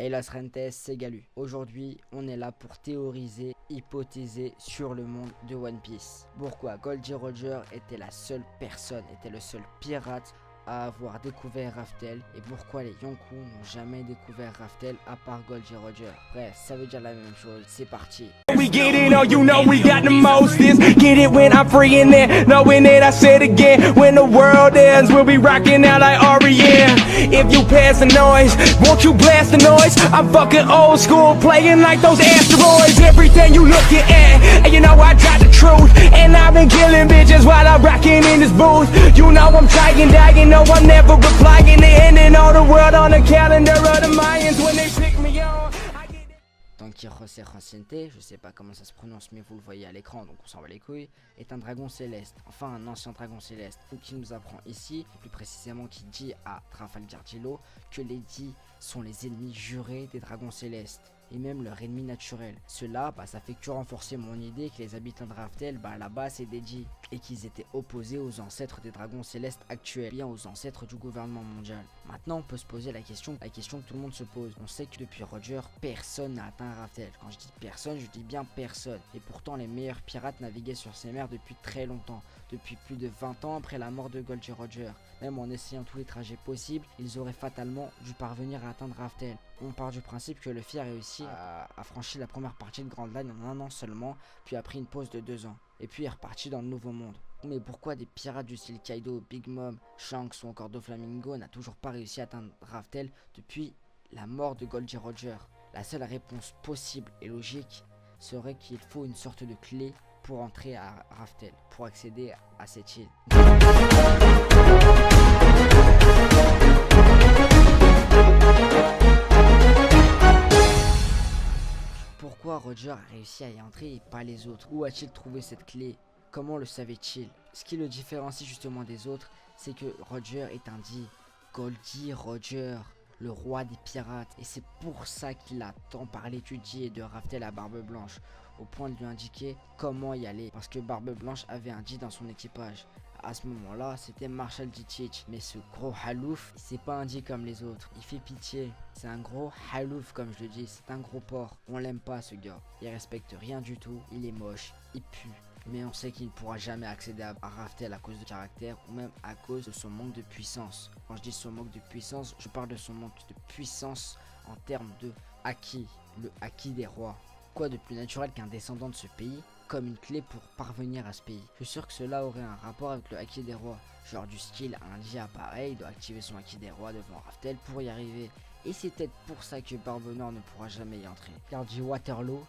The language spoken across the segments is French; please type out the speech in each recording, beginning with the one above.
Hey las Rentes, c'est Galu. Aujourd'hui, on est là pour théoriser, hypothéser sur le monde de One Piece. Pourquoi Gold Roger était la seule personne, était le seul pirate à avoir découvert Raftel et pourquoi les Yonkou n'ont jamais découvert Raftel à part Gold Roger. Bref, ça veut dire la même chose, c'est parti. We get it, oh you know we got the most this. Get it when I'm free in there, knowing it I said again. When the world ends, we'll be rocking out like R.E.M. If you pass the noise, won't you blast the noise? I'm fucking old school, playing like those asteroids. Everything you looking at, and you know I got the truth. And I've been killing bitches while I'm rocking in this booth. You know I'm dying, no I'm never replying. They ending all the world on the calendar of the Mayans when they pick me on. Donc José Rosente, je sais pas comment ça se prononce mais vous le voyez à l'écran donc on s'en va les couilles, est un dragon céleste, enfin un ancien dragon céleste, qui nous apprend ici, plus précisément qui dit à Trafalgar Law que les dits sont les ennemis jurés des dragons célestes et même leur ennemi naturel. Cela, ça fait que renforcer mon idée que les habitants de Raftel, là-bas c'est des dits et qu'ils étaient opposés aux ancêtres des dragons célestes actuels, bien aux ancêtres du gouvernement mondial. Maintenant on peut se poser la question que tout le monde se pose. On sait que depuis Roger, personne n'a atteint Raftel. Quand je dis personne, je dis bien personne. Et pourtant les meilleurs pirates naviguaient sur ces mers depuis très longtemps, depuis plus de 20 ans après la mort de Gold Roger. Même en essayant tous les trajets possibles, ils auraient fatalement dû parvenir à atteindre Raftel. On part du principe que Luffy a réussi à franchir la première partie de Grand Line en 1 an seulement, puis a pris une pause de 2 ans. Et puis est reparti dans le nouveau monde. Mais pourquoi des pirates du style Kaido, Big Mom, Shanks ou encore Doflamingo n'a toujours pas réussi à atteindre Raftel depuis la mort de Gold Roger? La seule réponse possible et logique serait qu'il faut une sorte de clé pour entrer à Raftel, pour accéder à cette île. Pourquoi Roger a réussi à y entrer et pas les autres? Où a-t-il trouvé cette clé? Comment le savait-il? Ce qui le différencie justement des autres, c'est que Roger est un dit Goldie Roger, le roi des pirates. Et c'est pour ça qu'il a tant parlé du dit et de Raftel à Barbe Blanche, au point de lui indiquer comment y aller. Parce que Barbe Blanche avait un dit dans son équipage. À ce moment-là, c'était Marshall Ditich. Mais ce gros halouf, c'est pas un dit comme les autres. Il fait pitié. C'est un gros halouf comme je le dis. C'est un gros porc. On l'aime pas ce gars. Il respecte rien du tout. Il est moche. Il pue. Mais on sait qu'il ne pourra jamais accéder à Raftel à cause de caractère ou même à cause de son manque de puissance. Quand je dis son manque de puissance, je parle de son manque de puissance en termes de haki. Le haki des rois. Quoi de plus naturel qu'un descendant de ce pays comme une clé pour parvenir à ce pays? Je suis sûr que cela aurait un rapport avec le haki des rois. Genre du style, un dia pareil doit activer son haki des rois devant Raftel pour y arriver. Et c'est peut-être pour ça que Barbe Noire ne pourra jamais y entrer. Car dit Waterloo,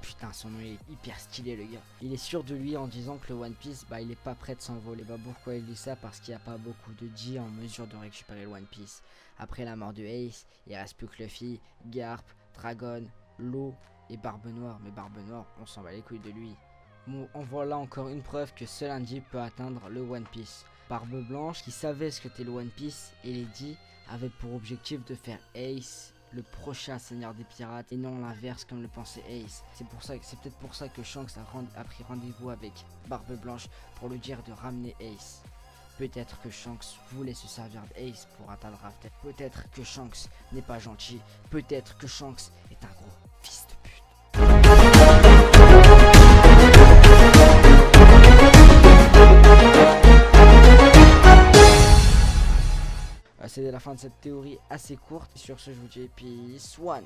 putain son nom est hyper stylé le gars. Il est sûr de lui en disant que le One Piece, il est pas prêt de s'envoler. Pourquoi il dit ça? Parce qu'il n'y a pas beaucoup de G en mesure de récupérer le One Piece. Après la mort de Ace, il reste plus que Luffy, Garp, Dragon, Law et Barbe Noire. Mais Barbe Noire, on s'en bat les couilles de lui. Bon, en voilà encore une preuve que seul un G peut atteindre le One Piece. Barbe Blanche, qui savait ce que était le One Piece, et les G avaient pour objectif de faire Ace le prochain seigneur des pirates et non l'inverse comme le pensait Ace. C'est peut-être pour ça que Shanks a pris rendez-vous avec Barbe Blanche pour lui dire de ramener Ace. Peut-être que Shanks voulait se servir d'Ace pour atteindre Raftel. Peut-être que Shanks n'est pas gentil. Peut-être que Shanks est un gros fils de pute. C'est la fin de cette théorie assez courte. Sur ce, je vous dis peace one.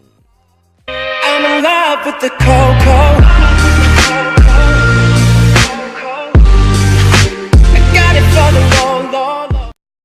I'm in love with the cocoa.